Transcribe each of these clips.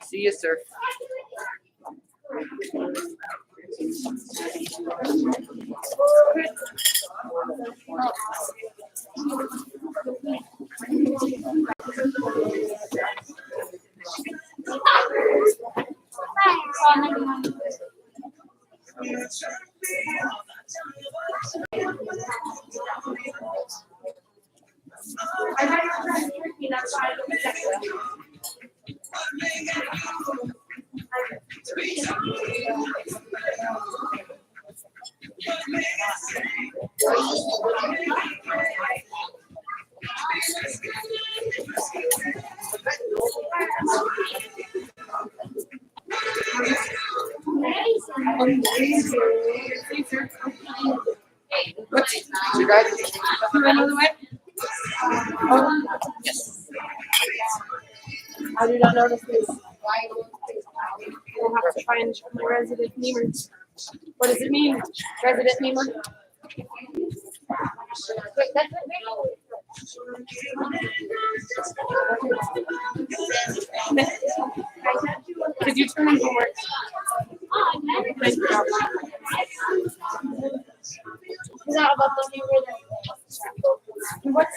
See you, sir. You guys, Another way? I do not notice this. We'll have to try and check my resident memer. What does it mean? Resident memer? Wait, that's it. Could you turn in homework? Is that about the new What's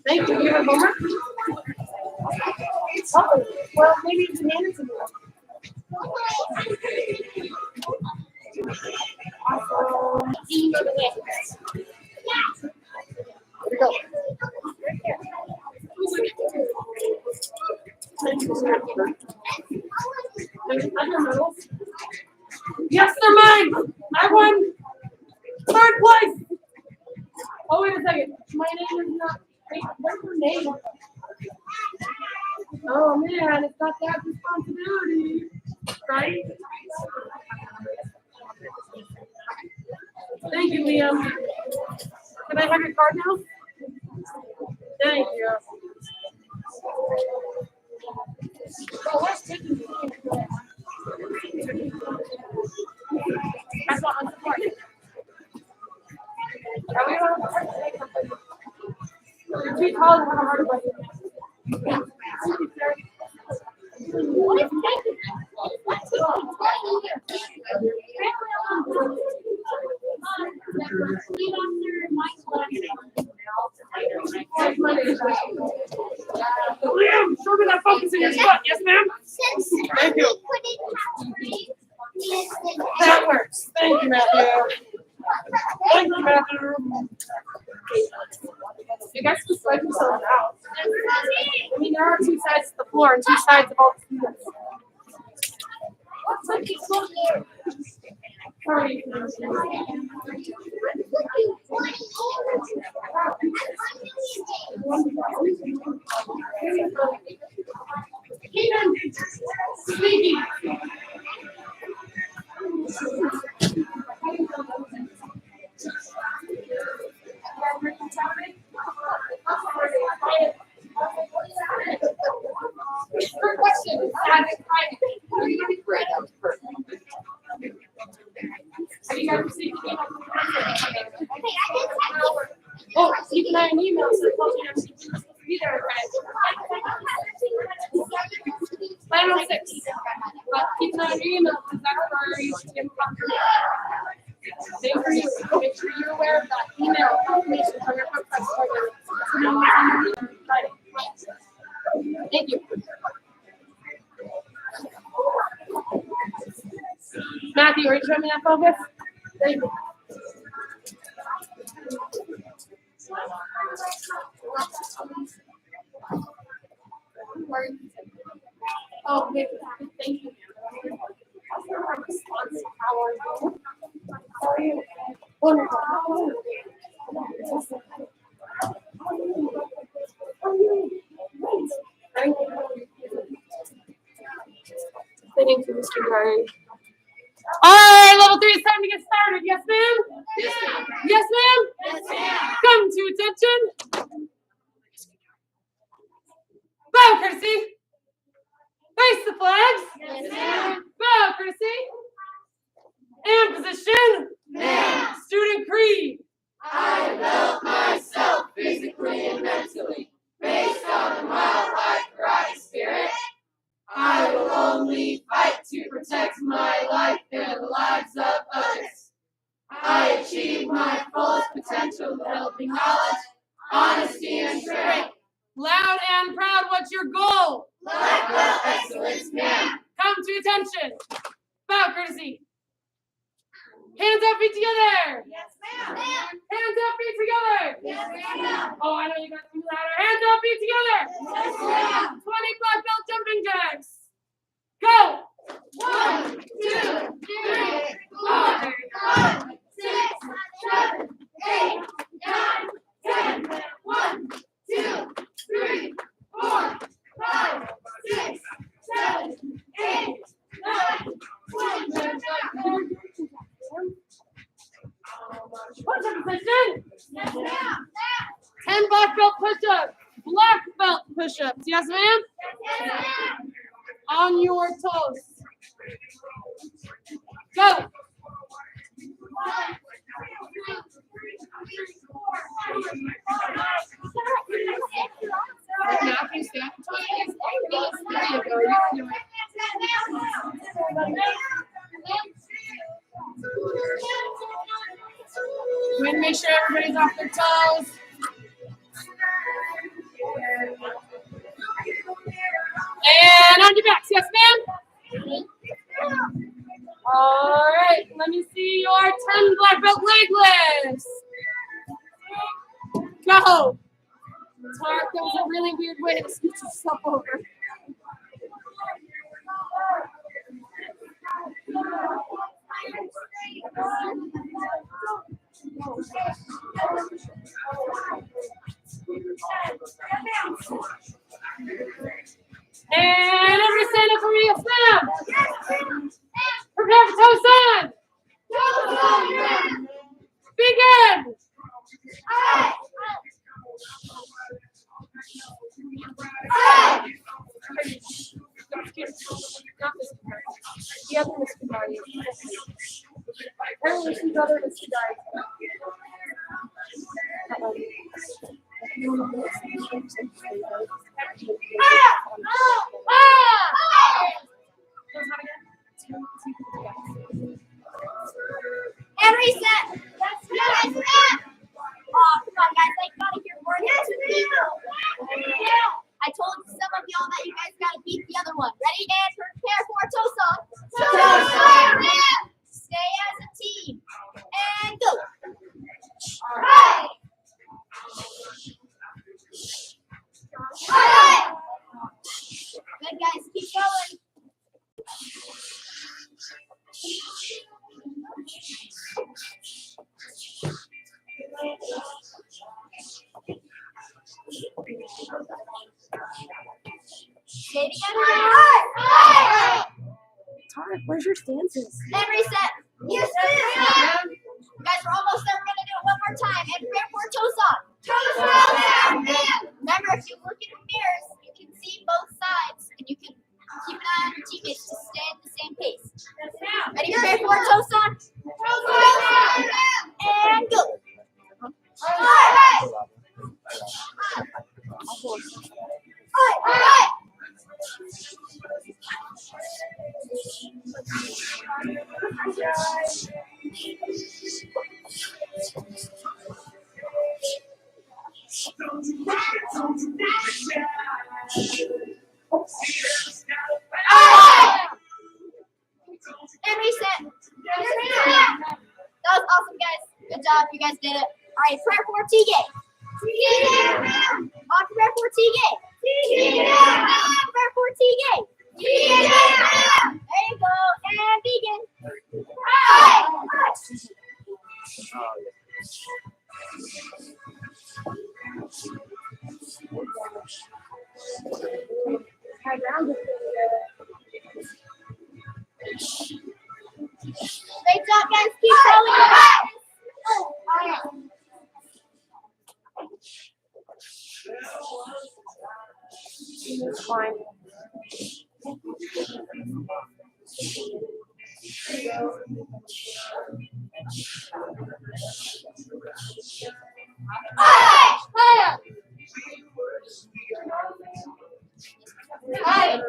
Thank you. You have homework? Oh, well, maybe it's bananas in there. Yes, they're mine. I won third place. Oh, wait a second. My name is not. Wait, what's her name? Oh man, it's not that responsibility, right? Thank you, Liam. Can I have your card now? Thank you. Oh, what's taking me? That's not my support. Are we on the You're too tall to have a hard button. Thank you, sir. What is taking Liam, show me that focus in your spot. Yes, ma'am? Thank you. That works. Thank you, Matthew. Thank you, Matthew. You guys just spread yourselves out. I mean, there are two sides to the floor and two sides of all the students. Sorry. Sneaky. Her question is have you guys received an email? Oh, keep an eye on email so it tells you I'm supposed to be there. Final 6. But keep an eye on your email because that's where you should get confirmation. Same for you. Make sure you're aware of that email confirmation from your podcast partner. Thank you. Matthew, are you showing me that focus? Thank you. Oh, okay. Thank you. How are you? How are you? Wonderful. Thank you. Thank you, Mr. Murray. All right, level 3, it's time to get started. Yes, ma'am? Yes, ma'am. Yes, ma'am? Yes, ma'am. Come to attention. Bow courtesy. Face the flags. Yes, ma'am. Bow courtesy. And position. Ma'am. Student creed. I develop myself physically and mentally based on the mile-high karate spirit. I will only fight to protect my life and the lives of others. I achieve my fullest potential developing knowledge, honesty, and strength. Loud and proud, what's your goal? Black belt excellence, ma'am. Come to attention. Bow courtesy. Hands up, feet together. Yes, ma'am. Hands up, feet together. Yes, ma'am. Oh, I know you guys can do louder. Hands up, feet together. Yes, ma'am. 20 black belt jumping jacks. Go. 1, 2, 3, 4, 5, 6, 7, 8, 9, 10. 1, 2, 3, 4, 5, 6, 7, 8, 9, 10. Push up position. Yes, ma'am. 10 black belt push-ups. Black belt push-ups. Yes, ma'am? Yes, ma'am. On your toes. Go. 1, 2, 3, 4, 5, 6, 7, 8, 9, 10. Now, can you stay on your toes? There you go. You can do it. We're going to make sure everybody's off their toes. And on your backs. Yes, ma'am? All right. Let me see your 10 black belt leg lifts. Go. Tark, that was a really weird way to scoot yourself over. And everybody stand up for me, yes, ma'am. Prepare for Tosan. Begin. The other Mr. Mario. Apparently she's other Mr. And reset. Yes, ma'am. Oh, come on, guys. I gotta hear more than 2 people. Yeah. I told some of y'all that you guys gotta beat the other one. Ready? And prepare for Tosan. Tosan. Stay as a team. And go. All right. All right. Good, guys. Keep going. Say it again. Tark, where's your stances? And reset. You guys, we're almost there. We're gonna do it one more time. And prepare for Tosan. Remember, if you look in the mirrors, you can see both sides, and you can keep an eye on your teammates to stay at the same pace. Ready? Prepare for Tosan. And go. All right. And reset. That was awesome, guys. Good job. You guys did it. All right, prayer for T-Game. On prayer for T-Game. Prayer for T-Game. There you go. And begin. Great job, guys. Keep going. It's fine. Hi. Hi.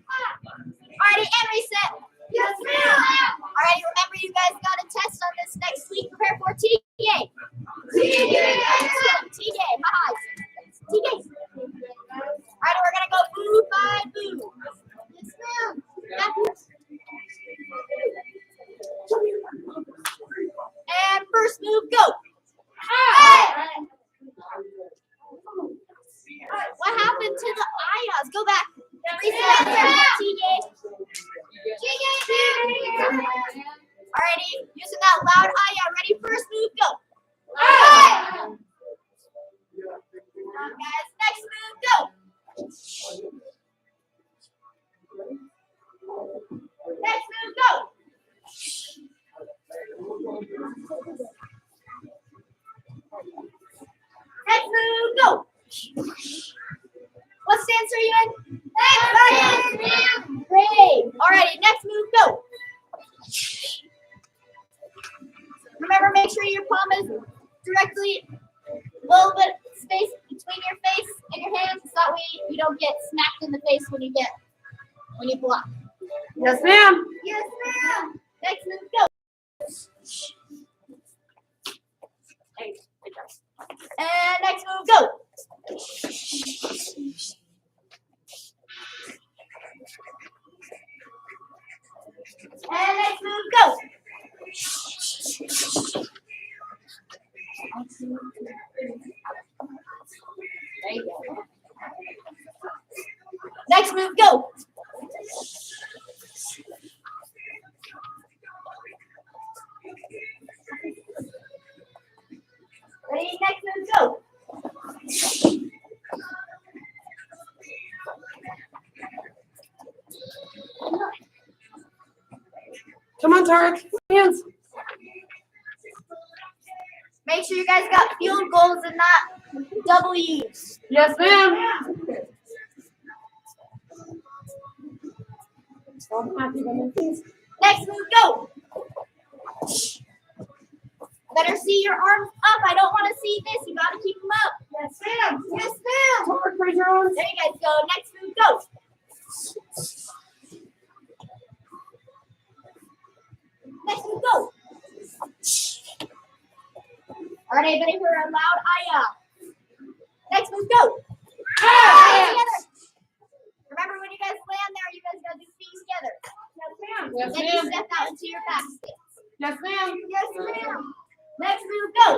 Alrighty, and reset. Yes, ma'am. Alrighty, remember you guys got a test on this next week. Prepare for TDA. TDA. Hi. TDA. Alrighty, we're gonna go boo by boo. Yes, ma'am. And first move, go. Hey. What happened to the ayahs? Go back. Reset. TDA. Alrighty, using that loud ayah. Ready? First move, go. Guys, next move, go. Next move, go. Next move, go. What stance are you in? Great. Alrighty, next move, go. Remember, make sure your palm is directly a little bit space between your face and your hands, so that way you don't get smacked in the face when you block. Yes, ma'am. Yes, ma'am. Next move, go. And next move, go. And next move, go. There you go. Next move, go. Ready? Next move, go. Come on, Tarek. Hands. Make sure you guys got field goals and not W's. Yes, ma'am. Next move, go. Better see your arms up. I don't want to see this. You got to keep them up. Yes, ma'am. Yes, ma'am. Tarek, raise your arms. There you guys go. Next move, go. Next move, go. All right, everybody, for a loud ayah. Next move, go. Together. Remember, when you guys land there, you guys got to do feet together. Yes, ma'am. Yes, Then you ma'am. step out into your back stance. Yes, ma'am. Yes, ma'am. Next move, go.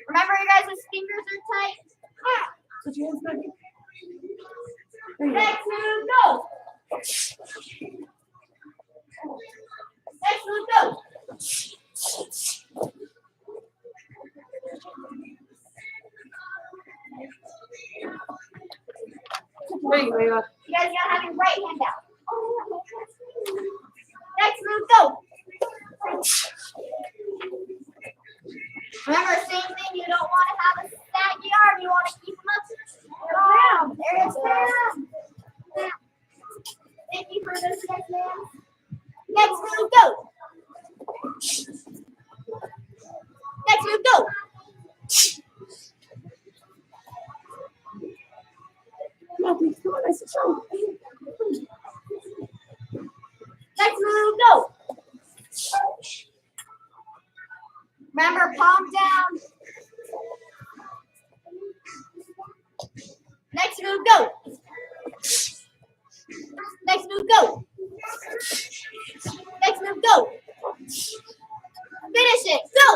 Remember, you guys' fingers are tight. Put your hands back. There you go. Next move, go. Next move, go. There you go, Ava. You guys gotta have your right hand out. Next move, go. Remember, same thing. You don't want to have a saggy arm. You want to keep them up. There it is. Thank you for this, guys, man. Next move, go. Next move, go. Come on, nice and strong. Next move, go. Remember, palm down. Next move, go. Next move, go. Next move, go. Finish it. Go.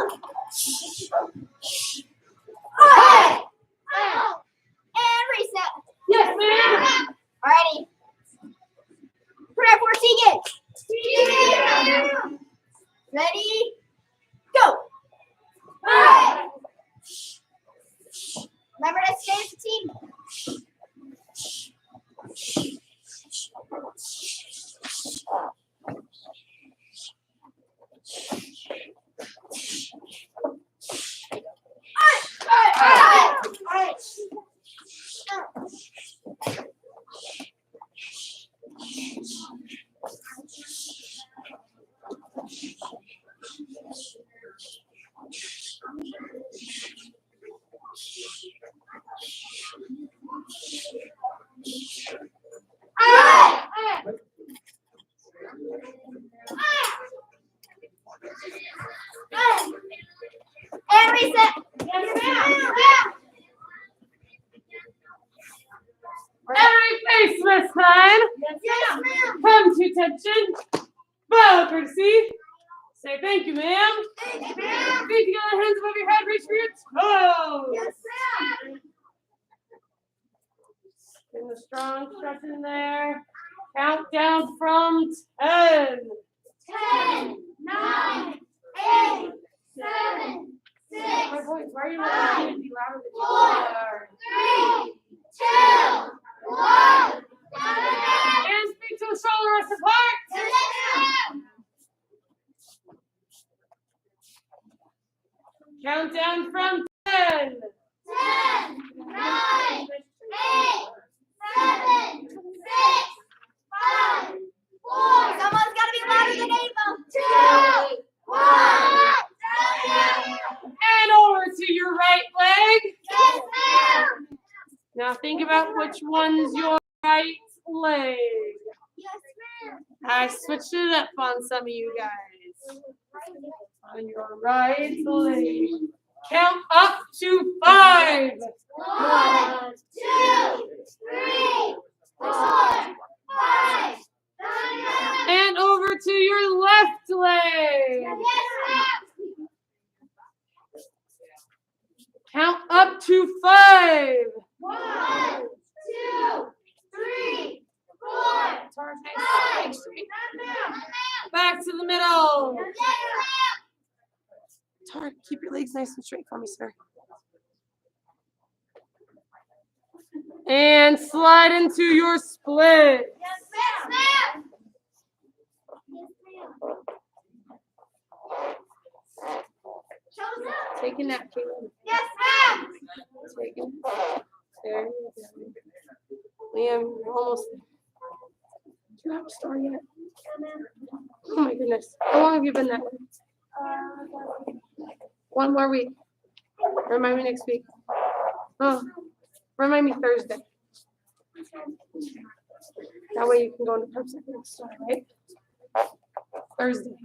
Alright. And reset. Yes, ma'am. Alrighty. Prepare for Tegan. Ready? Go. Alright. Remember to stay as a team. And reset. Every face this time. Yes, ma'am. Come to attention. Bow courtesy. Say thank you, ma'am. Thank you, ma'am. Feet together, hands above your head, reach for your toes. Yes, ma'am. In the strong stretch in there. Count down from 10. 10, 9, 8, 7, 6, My voice, why are you not letting me be louder than you 4, are? 3, 2, 1. Hands, feet to the shoulder, rest apart. Yes, ma'am. Count down from 10. 10, 9, 8, 7, 6, 5, 4. Someone's got to be louder than Ava. 2, 1. And over to your right leg. Yes, ma'am. Now think about which one's your right leg. Yes, ma'am. I switched it up on some of you guys. On your right leg. Count up to 5. 1, 2, 3, 4, 5. And over to your left leg. Yes, ma'am. Count up to 5. 1, 2, 3, 4, 5. Back to the middle. Yes, ma'am. Tar, keep your legs nice and straight for me, sir. And slide into your split. Yes, ma'am. Take a nap, Caitlin. Yes, ma'am. Take it. There you go. Liam, you're almost there. Do you have a star yet? Oh my goodness. How long have you been that way? 1 more week. Remind me next week. Oh, remind me Thursday. That way you can go into prep second star, right? Thursday.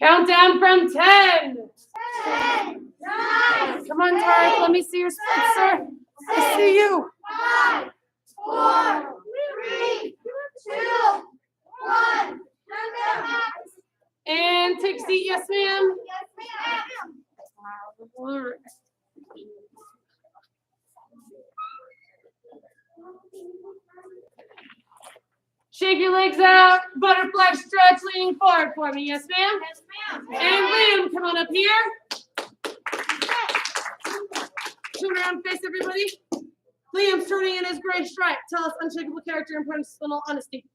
Count down from 10. 10, 9, Come on, Tarek. Let me see your split, sir. I see you. 5, 4, 3, 2, 1. And take a seat. Yes, ma'am. Yes, ma'am. All right. Shake your legs out. Butterfly stretch, leaning forward for me. Yes, ma'am. Yes, ma'am. And Liam, come on up here. Turn around, face everybody. Liam's turning in his gray stripe. Tell us unshakable character and personal honesty.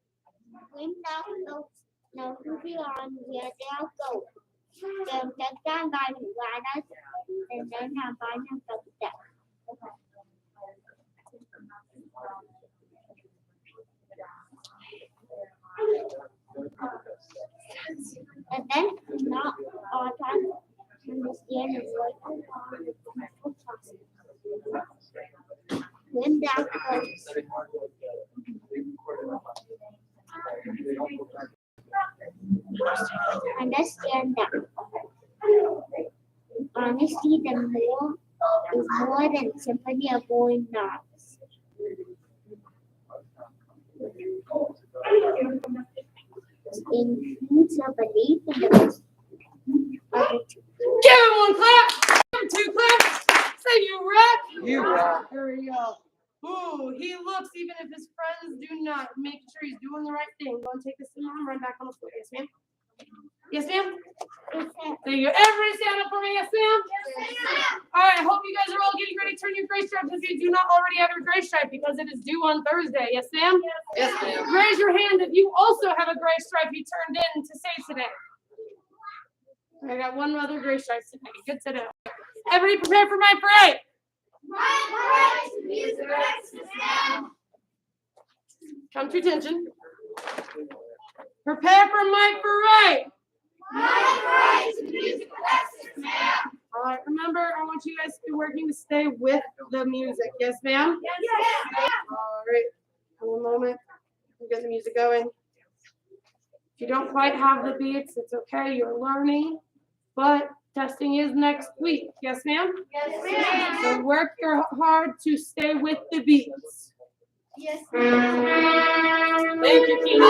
When thou no on here they'll go. Them take down by the riders and then have by them from that. And then not all time understand the voice when that goes. Understand that honesty the more is more than simply avoiding knobs. Includes a belief in the best of the truth. Give him 1 clap. Give him 2 claps. Say you rock. You rock. There we go. Ooh, he looks even if his friends do not. Making sure he's doing the right thing. Go and take this in and run back on the floor. Yes, ma'am. Yes, ma'am. There you go. Everybody stand up for me. Yes, ma'am. All right. I hope you guys are all getting ready to turn your gray stripes if you do not already have your gray stripe because it is due on Thursday. Yes, ma'am. Yes, ma'am. Raise your hand if you also have a gray stripe you turned in to say today. I got 1 other gray stripe today. Good to know. Everybody prepare for my parade. Come to attention. Prepare for my parade. All right, remember, I want you guys to be working to stay with the music. Yes, ma'am? All right, one moment. We'll get the music going. If you don't quite have the beats, it's okay, you're learning. But testing is next week. Yes, ma'am? Yes, ma'am. So work your hard to stay with the beats. Yes, ma'am. Thank you, Keena.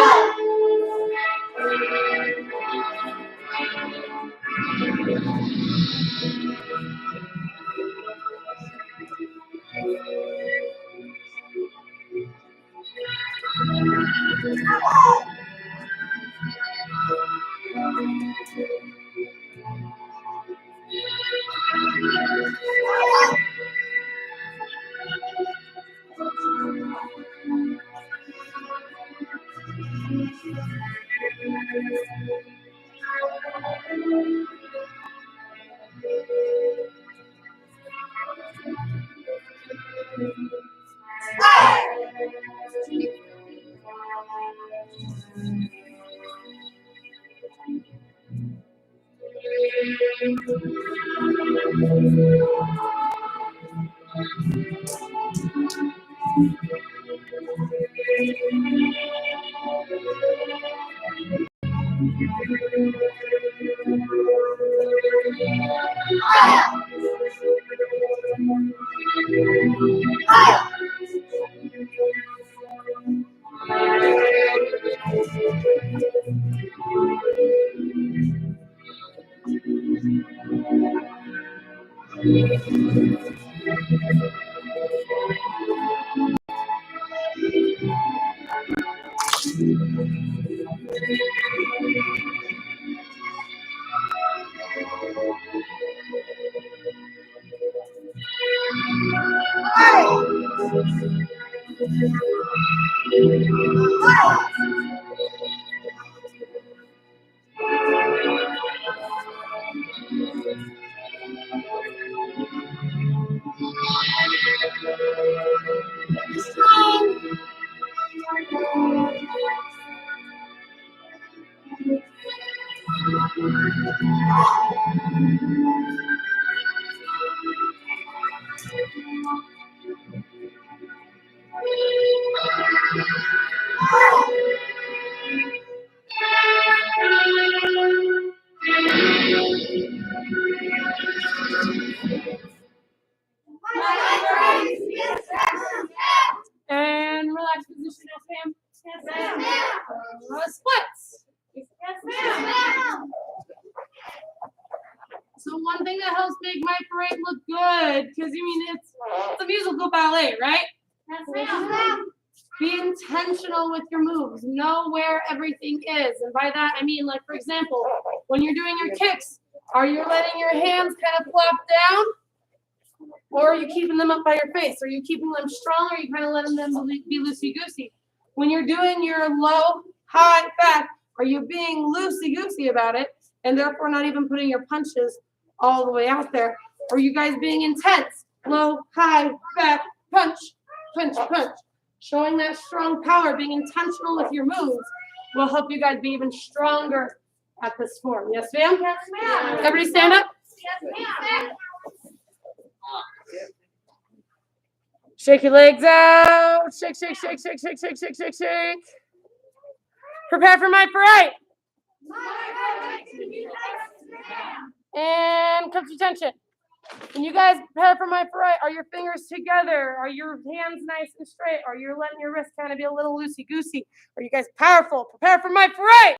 And relax position, yes, ma'am. Yes, ma'am. Splits. Yes, ma'am. So one thing that helps make my parade look good, because you mean it's a musical ballet, right? Yes, ma'am. Be intentional with your moves. Know where everything is. And by that, I mean, like, for example, when you're doing your kicks, are you letting your hands kind of flop down? Or are you keeping them up by your face? Are you keeping them strong, or are you kind of letting them be loosey-goosey? When you're doing your low, high, back, are you being loosey-goosey about it and therefore not even putting your punches all the way out there? Or are you guys being intense? Low, high, back, punch, punch, punch. Showing that strong power, being intentional with your moves will help you guys be even stronger at this form. Yes, ma'am? Yes, ma'am. Everybody stand up. Yes, ma'am. Shake your legs out. Shake, shake, shake, shake, shake, shake, shake, shake, shake. Prepare for my parade. And come to attention. When you guys prepare for my parade, are your fingers together? Are your hands nice and straight? Are you letting your wrists kind of be a little loosey-goosey? Are you guys powerful? Prepare for my parade.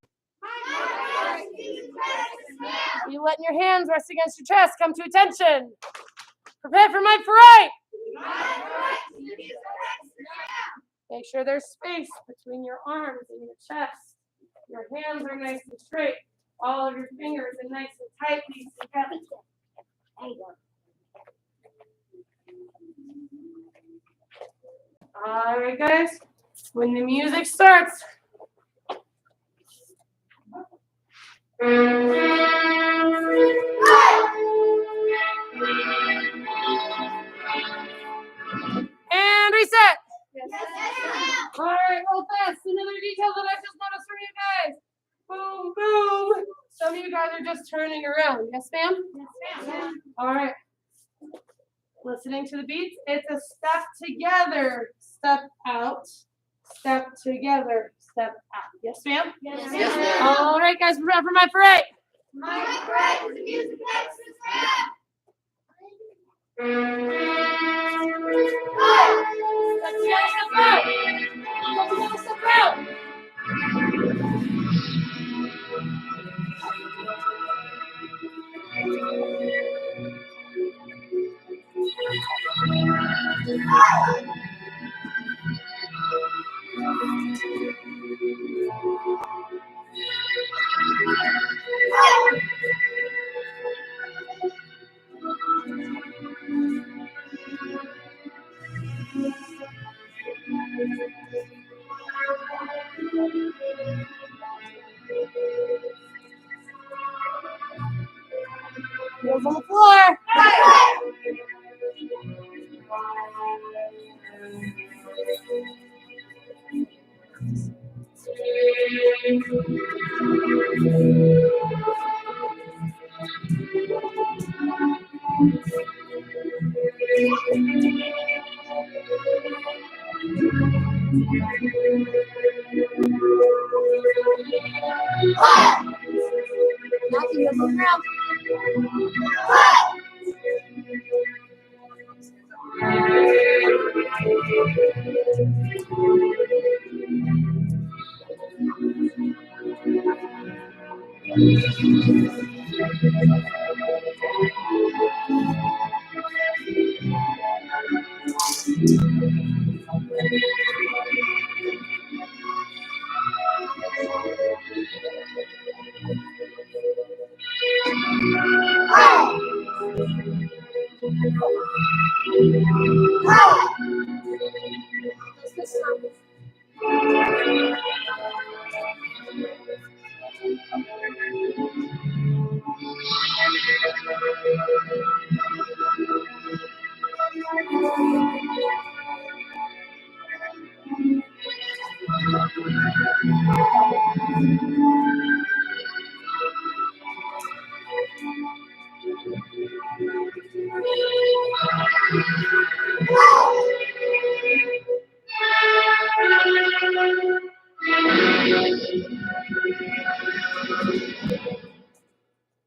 Are you letting your hands rest against your chest? Come to attention. Prepare for my parade. Make sure there's space between your arms and your chest. Your hands are nice and straight. All of your fingers are nice and tightly together. All right, guys. When the music starts. And reset. All right, real fast. Another detail that I just noticed from you guys. Boom, boom. Some of you guys are just turning around. Yes, ma'am? Yes, ma'am. All right. Listening to the beats. It's a step together. Step out. Step together. step out. Yes, ma'am? Yes, Yes, ma'am. All right, guys, prepare for my parade. My friend, the music extras now. Let's go step out. Let's go step out. Wheels on the floor. Matthew, wheels on the ground.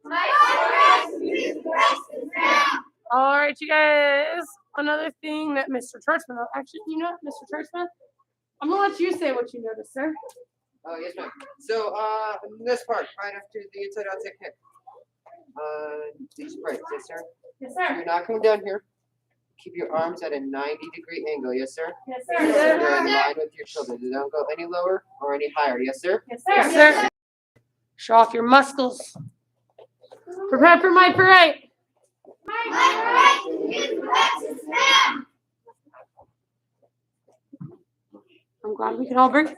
My friend, the music extras now. All right, you guys. Another thing that Mr. Churchman, actually, you know, Mr. Churchman, I'm gonna let you say what you noticed, sir. Oh, yes, ma'am. So, this part, right after the inside outside kick. These spreads, yes, sir. Yes, So you're not coming down here. Keep your arms at a 90-degree angle, yes, sir. Yes, So you're in line with your shoulder. They don't go any lower or any higher, yes, sir. Yes, sir. Yes, sir. Show off your muscles. Prepare for my parade. My friend, the music extras now. I'm glad we can all breathe.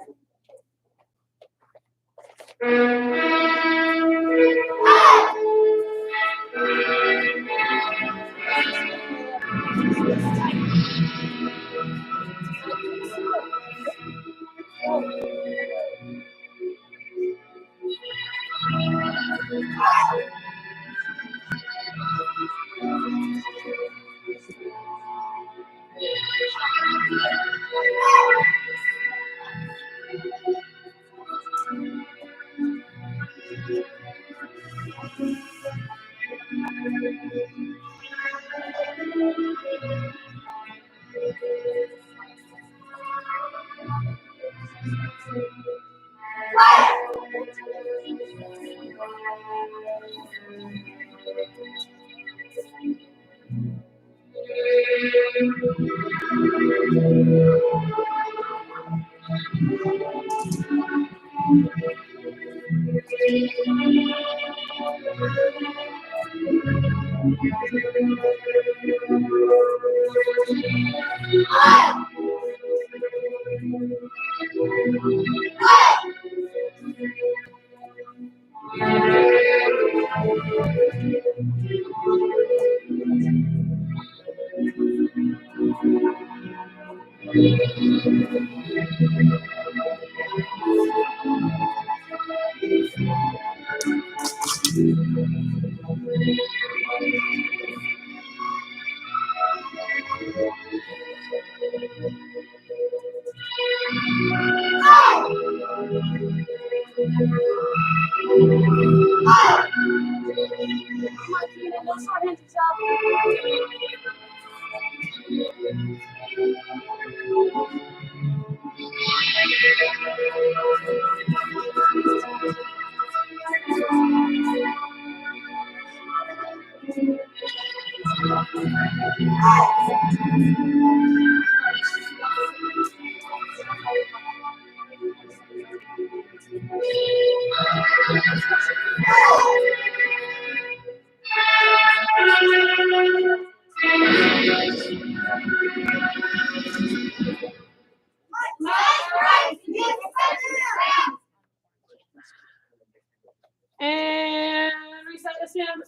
And reset the stand.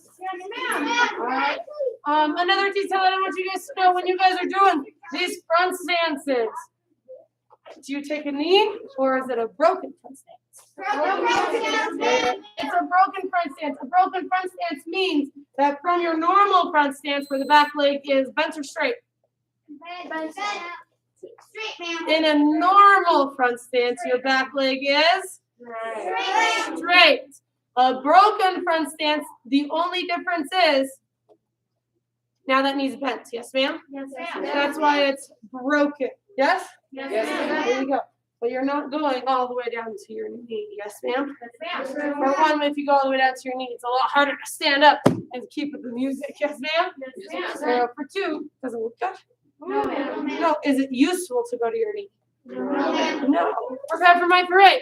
All right. Another detail I want you guys to know when you guys are doing these front stances. Do you take a knee or is it a broken front stance? It's a broken front stance. A broken front stance means that from your normal front stance where the back leg is bent or straight. In a normal front stance, your back leg is straight. A broken front stance, the only difference is now that knee's bent. Yes, ma'am? Yes, ma'am. That's why it's broken. Yes? Yes, There you go. But you're not going all the way down to your knee. Yes, ma'am? Yes, For one, if you go all the way down to your knee, it's a lot harder to stand up and keep with the music. Yes, ma'am? So for two, does it look good? No, ma'am. No. Is it useful to go to your knee? No. No. Prepare for my parade.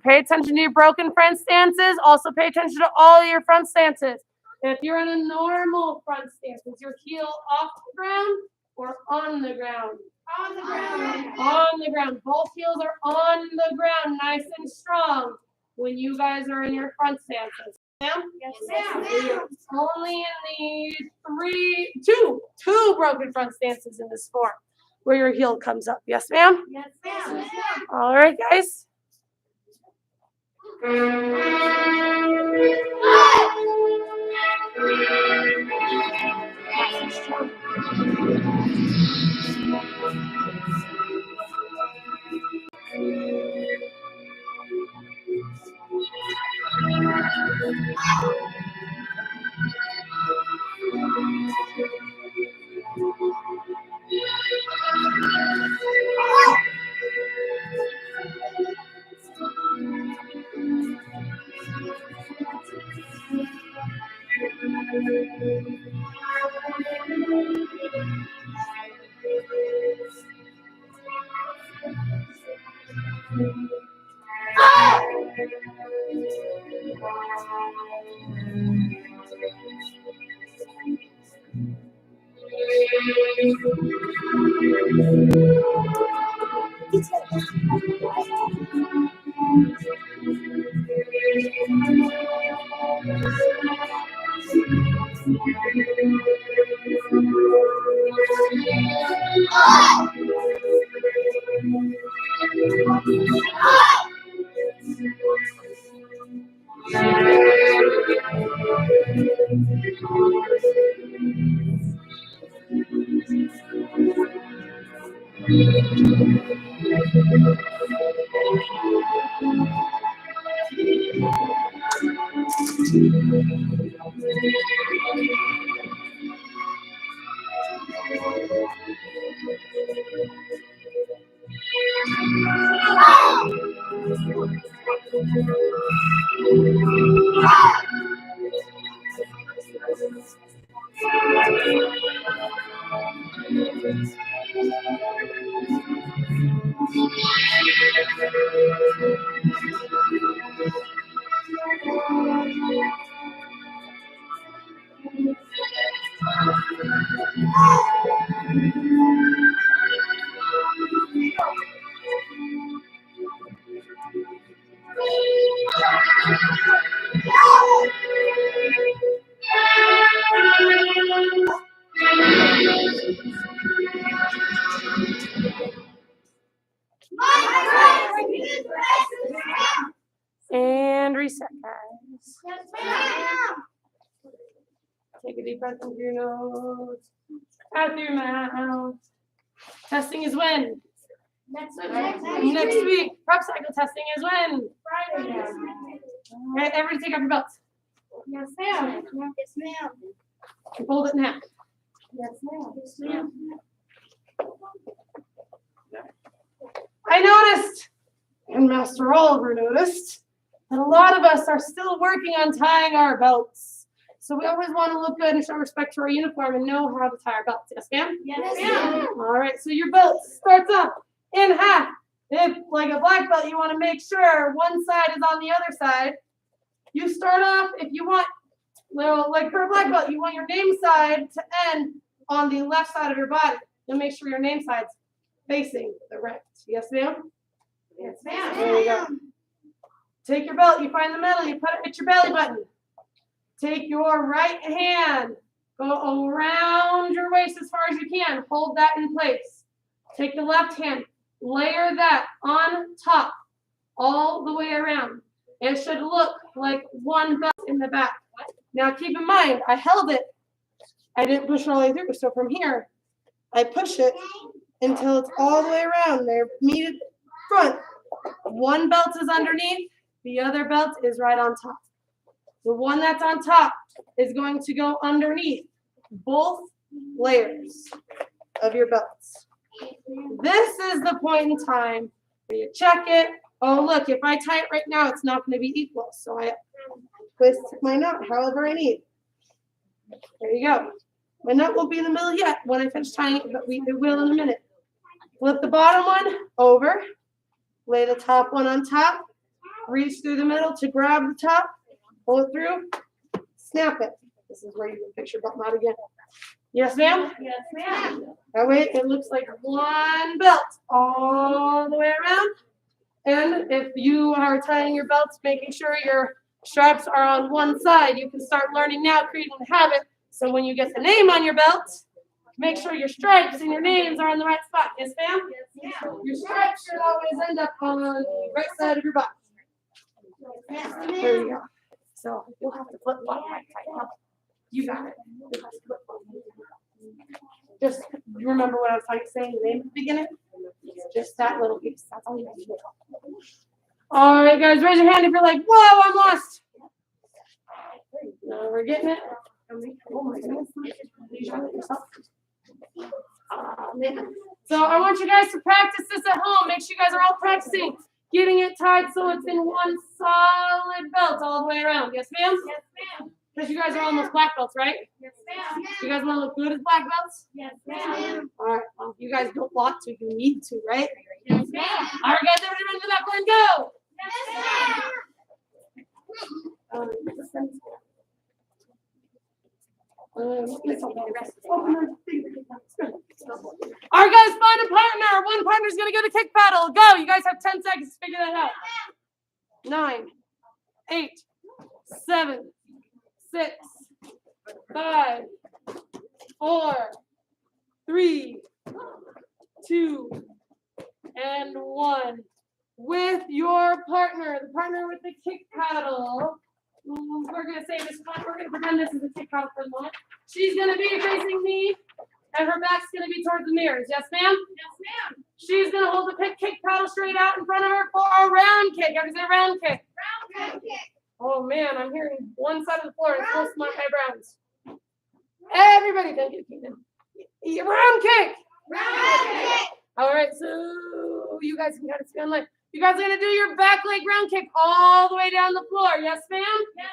Pay attention to your broken front stances. Also pay attention to all your front stances. If you're in a normal front stance, is your heel off the ground or on the ground? On the ground. On the ground. Both heels are on the ground, nice and strong when you guys are in your front stances. Ma'am? Yes, ma'am. Only in the two broken front stances in this form where your heel comes up. Yes, ma'am? Yes, ma'am. All right, guys. And reset, guys. Yes, ma'am. Take a deep breath in through your nose, out through your mouth. Testing is when Next week. Prep cycle testing is when? Friday. Okay, everybody take off your belts. Yes, ma'am. Yes, ma'am. And fold it in half. Yes, ma'am. Yes, ma'am. I noticed, and Master Oliver noticed, that a lot of us are still working on tying our belts. So we always want to look good and show respect to our uniform and know how to tie our belts. Yes, ma'am? Yes, ma'am. All right, so your belt starts up in half. If, like a black belt, you want to make sure one side is on the other side. You start off, if you want, well, like for a black belt, you want your name side to end on the left side of your body. You'll make sure your name side's facing the right. Yes, ma'am? Yes, ma'am. There you go. Take your belt, you find the middle, you put it at your belly button. Take your right hand, go around your waist as far as you can. Hold that in place. Take the left hand, layer that on top all the way around. It should look like one belt in the back. Now keep in mind, I held it. I didn't push it all the way through. So from here, I push it until it's all the way around. They're meeted front. One belt is underneath. The other belt is right on top. The one that's on top is going to go underneath both layers of your belts. This is the point in time where you check it. Oh, look, if I tie it right now, it's not going to be equal. So I twist my nut however I need. There you go. My nut won't be in the middle yet when I finish tying it, but it will in a minute. Flip the bottom one over. Lay the top one on top. Reach through the middle to grab the top. Pull it through. Snap it. This is where you can fix your belt knot again. Yes, ma'am? Yes, ma'am. That way it looks like one belt all the way around. And if you are tying your belts, making sure your straps are on one side, you can start learning now, creating a habit. So when you get the name on your belt, make sure your stripes and your names are on the right spot. Yes, ma'am? Yes, ma'am. Your stripes should always end up on the right side of your body. Yes, There you ma'am. go. So you'll have to flip flop right side up. You got it. You'll have to flip flop. Just remember what I was saying the name at the beginning. Just that little piece. That's all you have to do. All right, guys, raise your hand if you're like, whoa, I'm lost. No, we're getting it. Oh my goodness. So I want you guys to practice this at home. Make sure you guys are all practicing getting it tied so it's in one solid belt all the way around. Yes, ma'am? Yes, ma'am. Because you guys are almost black belts, right? Yes, ma'am. You guys want to look good as black belts? Yes, ma'am. All right. Well, you guys don't want to. You need to, right? Yes, ma'am. All right, guys, everybody run to that plan. Go. Yes, All right, guys, find a partner. One partner's going to go to kick paddle. Go. You guys have 10 seconds to figure that out. 9, 8, 7, 6, 5, 4, 3, 2, and 1. With your partner, the partner with the kick paddle. We're going to say this, we're going to pretend this is a kick paddle for the moment. She's going to be facing me, and her back's going to be towards the mirrors. Yes, ma'am? Yes, ma'am. She's going to hold the kick paddle straight out in front of her for a round kick. Everybody say round kick. Round kick. Oh, man, I'm hearing one side of the floor. It's close to my eyebrows. Everybody, thank you, Keenan. Round kick. Round kick. All right, so you guys can kind of spin like. You guys are going to do your back leg round kick all the way down the floor. Yes, ma'am? Yes,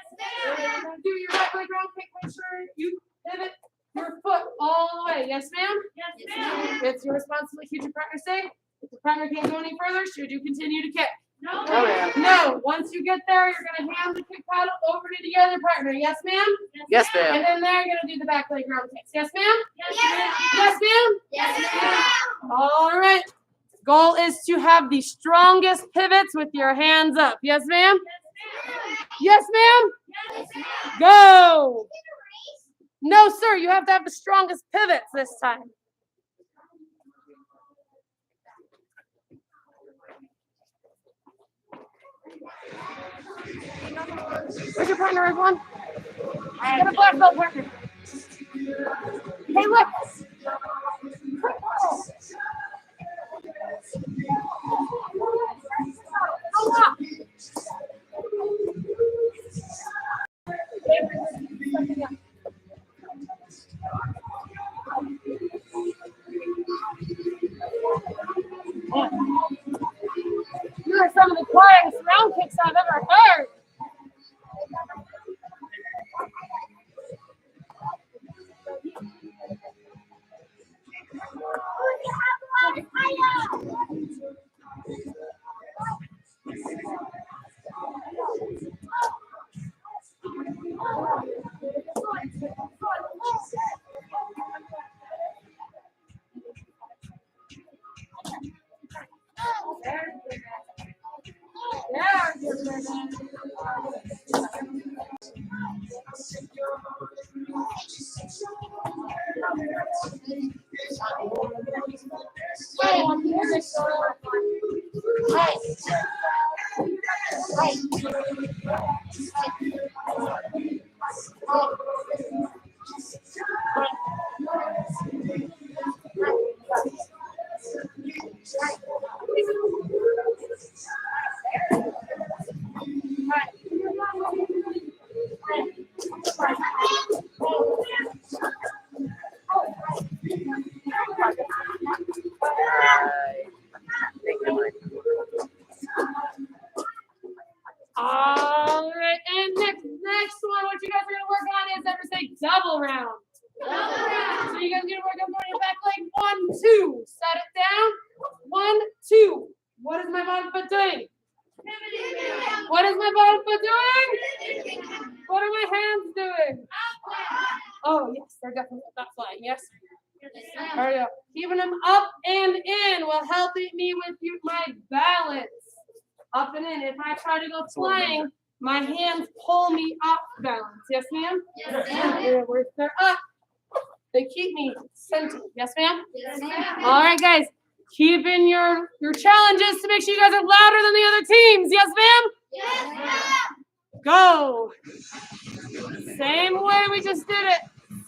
You're ma'am. going to do your back leg round kick. Make sure you pivot your foot all the way. Yes, ma'am? Yes, ma'am. It's your responsibility to keep your partner safe. If the partner can't go any further, should you continue to kick? No. Oh, yeah. No. Once you get there, you're going to hand the kick paddle over to the other partner. Yes, ma'am? Yes, ma'am. And then there, you're going to do the back leg round kicks. Yes, ma'am? Yes, ma'am. Yes, ma'am? Yes, ma'am. All right. Goal is to have the strongest pivots with your hands up. Yes, ma'am? Yes, ma'am? Yes, ma'am. Go. No, sir. You have to have the strongest pivots this time. Where's your partner, everyone? Get a black belt partner. Hey, look. are some of the quietest round kicks I've ever heard. All right, and next one, what you guys are gonna work on is ever say double round. So you guys are gonna work on throwing your back leg 1, 2. Set it down. 1, 2. What is my bottom foot doing? What is my bottom foot doing? What are my hands doing? Oh yes, they're definitely not flying. Yes. There we go. Keeping them up and in will help me with my balance. Up and in. If I try to go flying, my hands pull me off balance. Yes, ma'am? Yes, ma'am. They're up. They keep me centered. Yes, ma'am? Yes, ma'am. All right, guys. Keep in your challenges to make sure you guys are louder than the other teams. Yes, ma'am? Yes, ma'am. Go. Same way we just did it.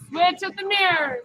Switch at the mirrors.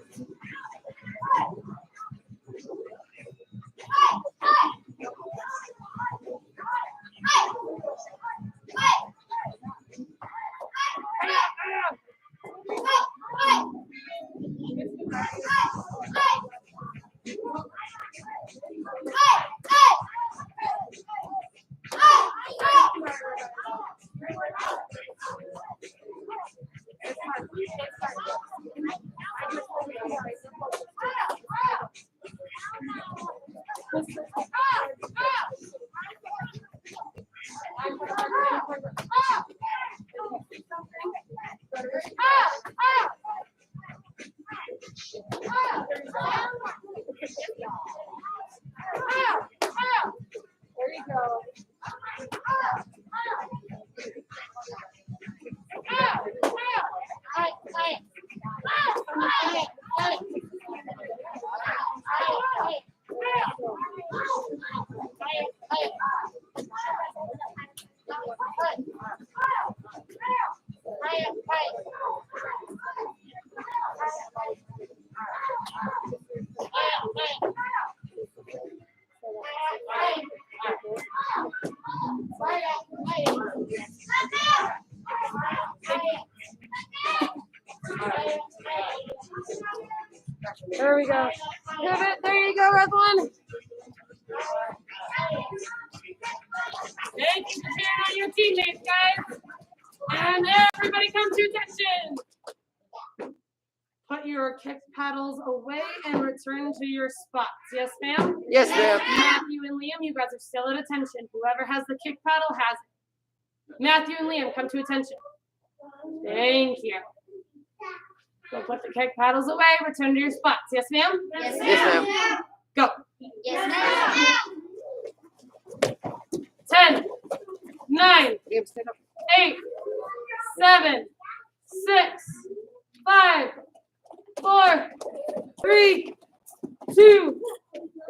There you go. There we go. Pivot. There you go, Evelyn. Thank you for cheering on your teammates, guys. And everybody come to attention. Put your kick paddles away and return to your spots. Yes, ma'am? Yes, ma'am. Matthew and Liam, you guys are still at attention. Whoever has the kick paddle has it. Matthew and Liam, come to attention. Thank you. Go put the kick paddles away, return to your spots. Yes, ma'am? Yes, Yes, ma'am. Go. Yes, ma'am. 10, 9, Liam, stand up. 8, 7, 6, 5, 4, 3, 2,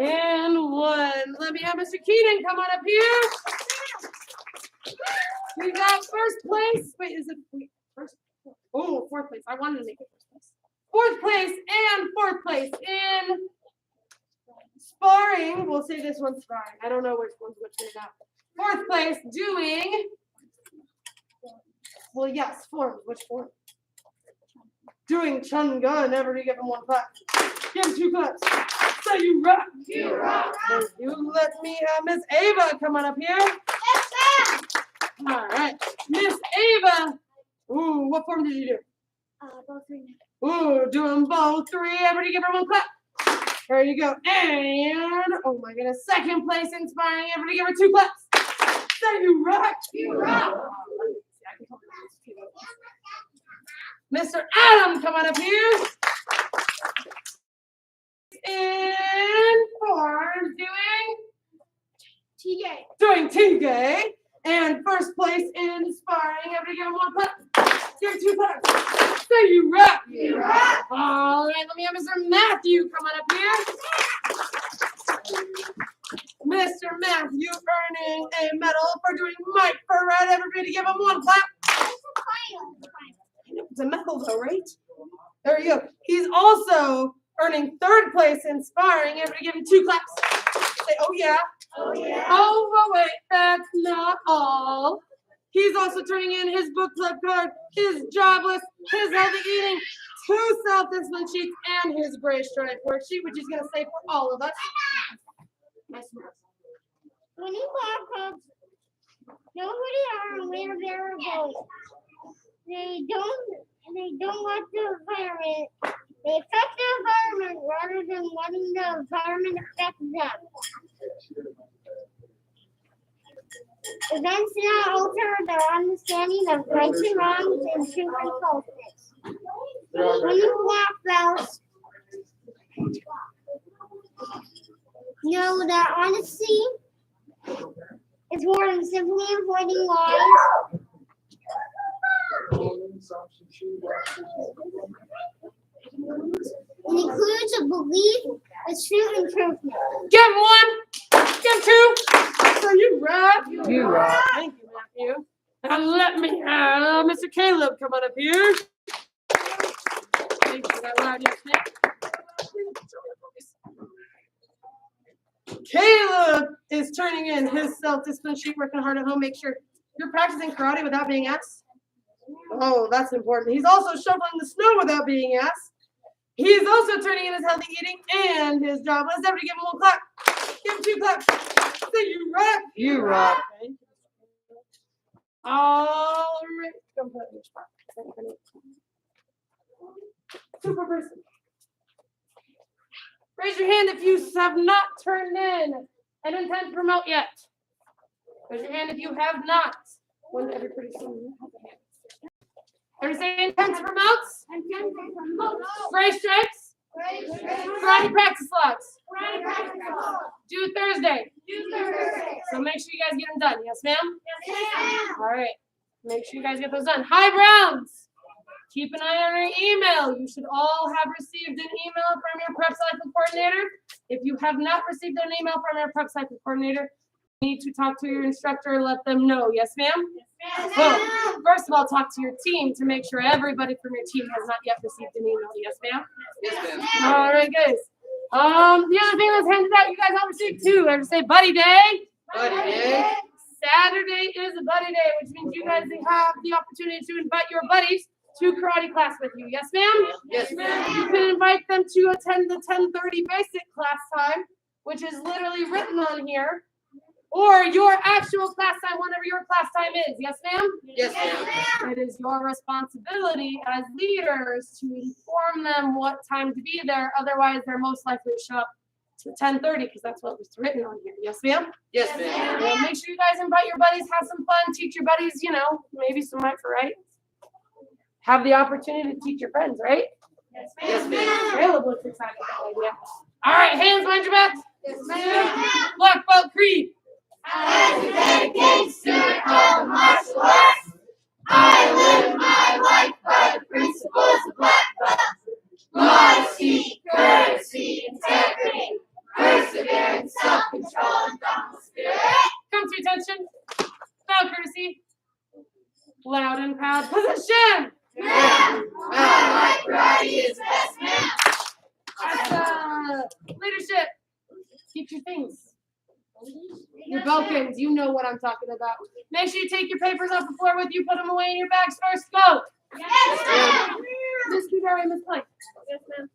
and 1. Let me have Mr. Keating come on up here. We got first place. Wait, is it first? Oh, fourth place. I wanted to make it first place. Fourth place and fourth place in sparring. We'll say this one's sparring. I don't know which one's which right now. Fourth place doing. Well, yes, form. Which form? Doing Chunga and everybody give him one clap. Give him 2 claps. So you rock. You rock. Thank you. Let me have Miss Ava come on up here. All right. Miss Ava. Ooh, what form did you do? Both three. Ooh, doing both three. Everybody give her one clap. There you go. And, oh my goodness, second place inspiring. Everybody give her two claps. So you rock. You rock. Mr. Adam, come on up here. And Form doing T-Gay. And first place in inspiring. Everybody give him one clap. Give him two claps. So you rock. You rock. All right, let me have Mr. Matthew come on up here. Mr. Matthew earning a medal for doing Mike for Red. Everybody give him one clap. It's a medal though, right? There you go. He's also earning third place inspiring. Everybody give him two claps. Say, oh yeah. Oh yeah. Oh, but wait, that's not all. He's also turning in his book club card, his jobless, his healthy eating, 2 self-discipline sheets, and his gray stripe worksheet, which he's going to say for all of us. Nice one. When you walk up, nobody are aware their vote. They don't want the environment. They affect the environment rather than letting the environment affect them. Events now alter their understanding of rights and wrongs and truth and falseness. When you walk bells, know that honesty is more than simply avoiding lies. It includes a belief, a true improvement. Give him one. Give him two. So you rock. You rock. Thank you, Matthew. And let me have Mr. Caleb come on up here. Thank you for that loud yes, man. Caleb is turning in his self-discipline sheet, working hard at home. Make sure you're practicing karate without being asked. Oh, that's important. He's also shoveling the snow without being asked. He's also turning in his healthy eating and his job. Let's everybody give him one clap. Give him two claps. Say you rock. You rock. All right. Come put it in your spot. Super person. Raise your hand if you have not turned in an intent to promote yet. Raise your hand if you have not. When everybody sing. Everybody say intent to promote. Gray stripes. Karate practice logs. Due Thursday. So make sure you guys get them done. Yes, ma'am? All right. Make sure you guys get those done. Hi, Browns. Keep an eye on your email. You should all have received an email from your prep cycle coordinator. If you have not received an email from your prep cycle coordinator, you need to talk to your instructor and let them know. Yes, ma'am? Well, first of all, talk to your team to make sure everybody from your team has not yet received an email. Yes, ma'am? Yes, ma'am. All right, guys. The other thing that's handed out, you guys all received too. I say Buddy Day. Buddy Day. Saturday is a Buddy Day, which means you guys have the opportunity to invite your buddies to karate class with you. Yes, ma'am? Yes, ma'am. You can invite them to attend the 10:30 basic class time, which is literally written on here, or your actual class time, whatever your class time is. Yes, ma'am? Yes, ma'am. It is your responsibility as leaders to inform them what time to be there. Otherwise, they're most likely to show up to 10:30 because that's what was written on here. Yes, ma'am? Yes, ma'am. Well, make sure you guys invite your buddies, have some fun, teach your buddies, maybe some right for right. Have the opportunity to teach your friends, right? Yes, ma'am. Caleb looks excited about that idea. All right, hands behind your backs. Yes, ma'am. Black belt creed. As a dedicated student of the martial arts, I live my life by the principles of black belt. Modesty, courtesy, integrity, perseverance, self-control, and humble spirit. Come to attention. Bow courtesy. Loud and proud position. Ma'am, my karate is best, ma'am. Leadership. Keep your things. Your Belkins, you know what I'm talking about. Make sure you take your papers off the floor with you, put them away in your bags first. Go. Yes, ma'am. Miss Kudari, Miss Plank. Yes, ma'am.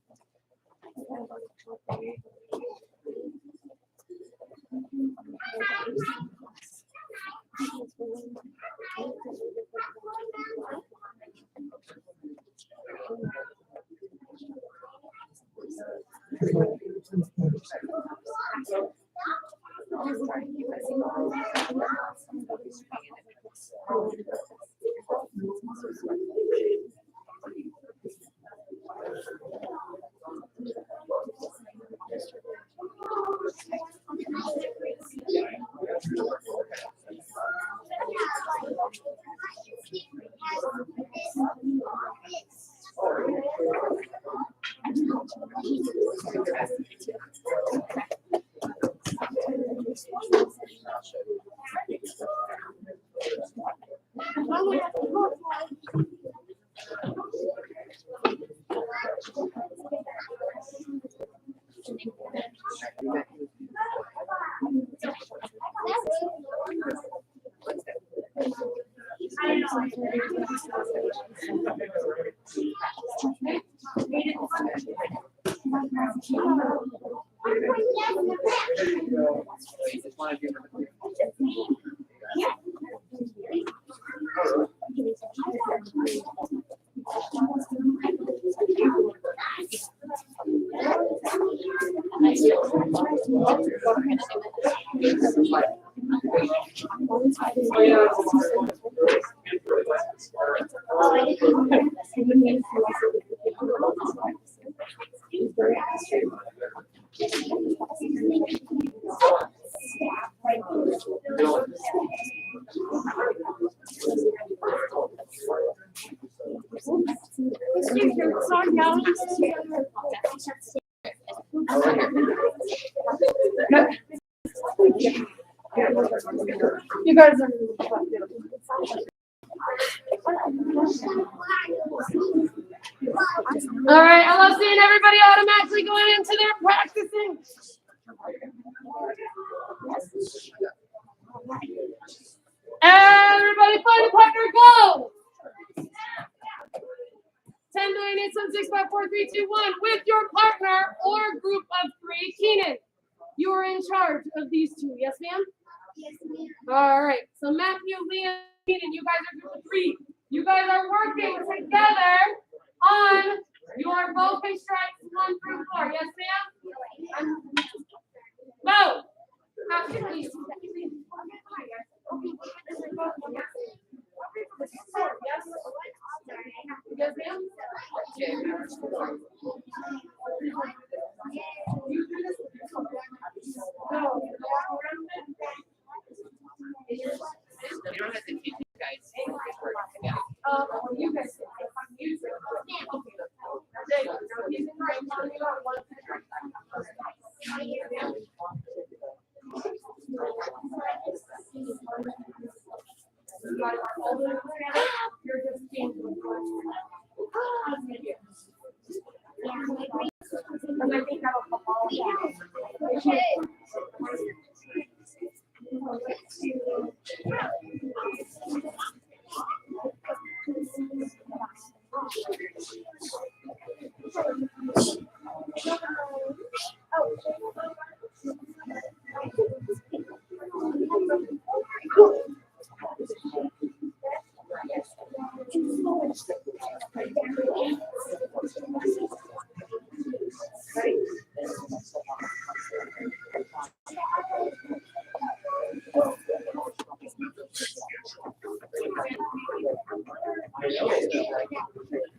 You guys are. All right, I love seeing everybody automatically going into their practicing. Everybody find a partner, go! 10, 9, 8, 7, 6, 5, 4, 3, 2, 1 with your partner or group of 3. Keenan, you are in charge of these two. Yes, ma'am? Yes, ma'am. All right. So Matthew, Leah, Keenan, you guys are group of 3. You guys are working together on your bow face strikes 1 through 4. Yes, ma'am? Go. Please. Yes, ma'am? You don't have to teach you guys. Just work together. You guys. There you go. Now he's in right. Now you got 1. You're just being and I think that'll come all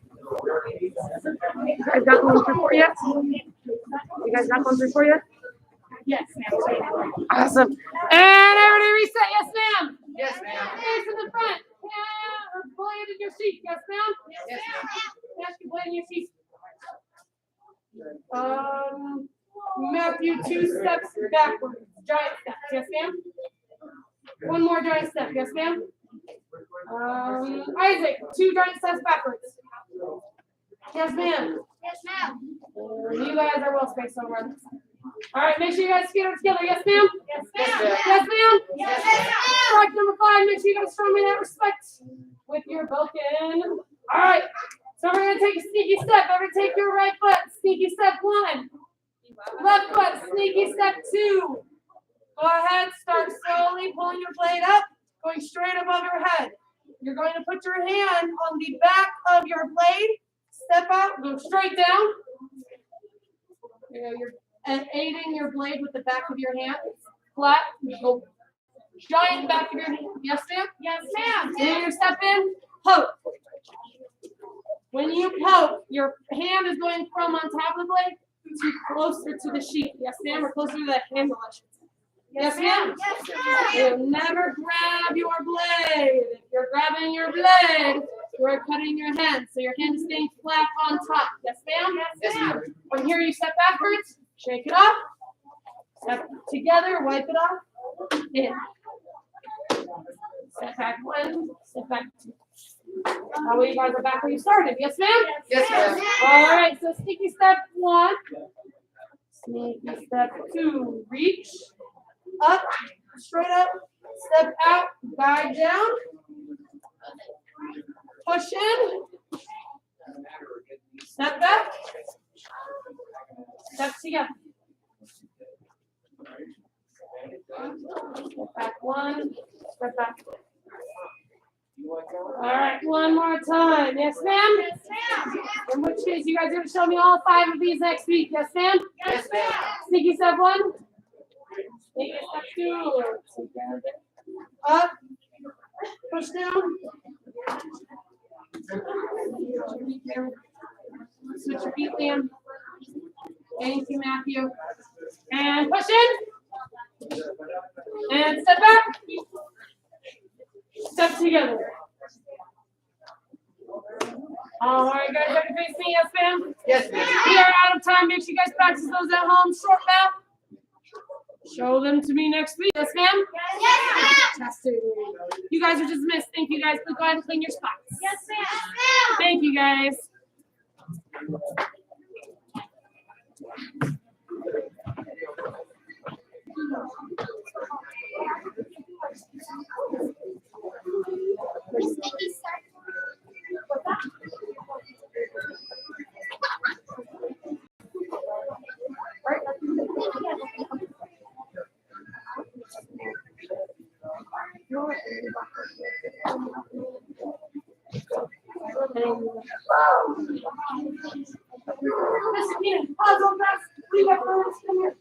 You guys got 1 through 4 yet? You guys got 1 through 4 yet? Yes, ma'am. Awesome. And everybody reset. Yes, ma'am. Yes, ma'am. Face in the front. Yeah, blade in your seat. Yes, ma'am. Yes, ma'am. Yes, you blade in your seat. Matthew, 2 steps backwards. Giant step. Yes, ma'am. 1 more giant step. Yes, ma'am. Isaac, 2 giant steps backwards. Yes, ma'am. Yes, ma'am. You guys are well spaced over. All right, make sure you guys get it together. Yes, ma'am. Yes, Yes, ma'am. ma'am. Yes, ma'am. Yes, ma'am. Strike number 5. Make sure you guys show me that respect with your Vulcan. All right. So we're gonna take a sneaky step. Everybody take your right foot. Sneaky step 1. Left foot, sneaky step 2. Go ahead, start slowly pulling your blade up, going straight above your head. You're going to put your hand on the back of your blade, step out, go straight down. You're aiding your blade with the back of your hand, flat, go giant back of your hand. Yes, ma'am? Yes, ma'am. Then you step in, poke. When you poke, your hand is going from on top of the blade to closer to the sheath. Yes, ma'am, or closer to the handle. Yes, ma'am. Yes, ma'am. You'll never grab your blade. If you're grabbing your blade, you're cutting your hand. So your hand is staying flat on top. Yes, ma'am? Yes, ma'am. From here, you step backwards, shake it off, step together, wipe it off, in. Step back 1, step back 2. How you guys are back where you started? Yes, ma'am? Yes, ma'am. All right, so sneaky step 1, sneaky step 2, reach, up, straight up, step out, guide down, push in, step back, step together. Step back 1, step back. All right, one more time. Yes, ma'am? Yes, ma'am. And which is, you guys are gonna show me all 5 of these next week. Yes, ma'am? Yes, ma'am. Sneaky step 1. Sneaky step 2. Together. Up. Push down. Switch your feet, Liam. Thank you, Matthew. And push in. And step back. Step together. All right, guys, ready to face me? Yes, ma'am? Yes, ma'am. We are out of time. Make sure you guys practice those at home. Short bow. Show them to me next week. Yes, ma'am? Yes, ma'am. Fantastic. You guys are dismissed. Thank you, guys. Please go ahead and clean your spots. Yes, ma'am. Thank you, guys. Miss Ian, puzzle, guys. We got first. Come here.